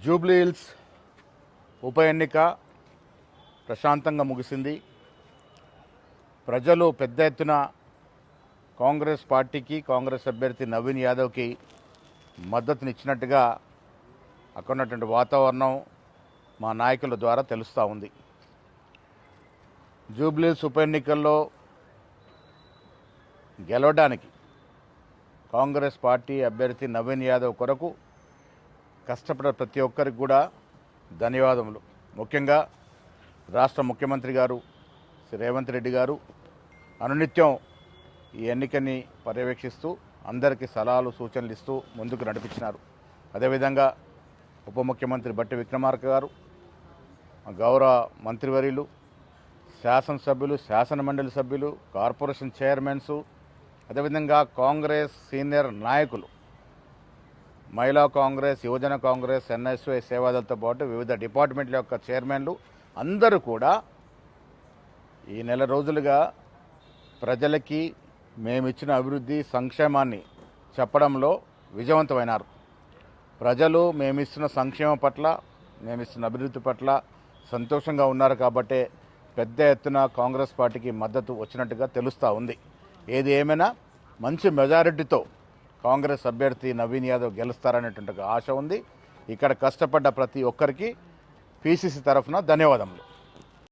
Jubilee hills ఉప ఎన్నిక ప్రశాంతంగా ముగిసింది. ప్రజలు పెద్ద ఎత్తున కాంగ్రెస్ పార్టీకి, కాంగ్రెస్ అభ్యర్థి నవీన్ యాదవ్కి మద్దతునిచ్చినట్టుగా అక్కడ ఉన్నటువంటి వాతావరణం మా నాయకుల ద్వారా తెలుస్తూ ఉంది. జూబ్లీ హిల్స్ ఉప ఎన్నికల్లో గెలవడానికి కాంగ్రెస్ పార్టీ అభ్యర్థి నవీన్ యాదవ్ కొరకు కష్టపడే ప్రతి ఒక్కరికి కూడా ధన్యవాదములు. ముఖ్యంగా రాష్ట్ర ముఖ్యమంత్రి గారు శ్రీ రేవంత్ రెడ్డి గారు అనునిత్యం ఈ ఎన్నికని పర్యవేక్షిస్తూ అందరికీ సలహాలు సూచనలు ఇస్తూ ముందుకు నడిపించినారు. అదేవిధంగా ఉప ముఖ్యమంత్రి బట్టి విక్రమార్క గారు, గౌరవ మంత్రివర్యులు, శాసనసభ్యులు, శాసనమండలి సభ్యులు, కార్పొరేషన్ చైర్మన్స్, అదేవిధంగా కాంగ్రెస్ సీనియర్ నాయకులు, మహిళా కాంగ్రెస్, యువజన కాంగ్రెస్, ఎన్ఎస్వై సేవాదళతో పాటు వివిధ డిపార్ట్మెంట్ల యొక్క చైర్మన్లు అందరూ కూడా ఈ నెల రోజులుగా ప్రజలకి మేమిచ్చిన అభివృద్ధి సంక్షేమాన్ని చెప్పడంలో విజయవంతమైనారు. ప్రజలు మేమిస్తున్న సంక్షేమం పట్ల, మేమిస్తున్న అభివృద్ధి పట్ల సంతోషంగా ఉన్నారు. కాబట్టే పెద్ద ఎత్తున కాంగ్రెస్ పార్టీకి మద్దతు వచ్చినట్టుగా తెలుస్తూ ఉంది. ఏది ఏమైనా మంచి మెజారిటీతో కాంగ్రెస్ అభ్యర్థి నవీన్ యాదవ్ గెలుస్తారనేటువంటి ఆశ ఉంది. ఇక్కడ కష్టపడ్డ ప్రతి ఒక్కరికి పిసిసి తరఫున ధన్యవాదములు.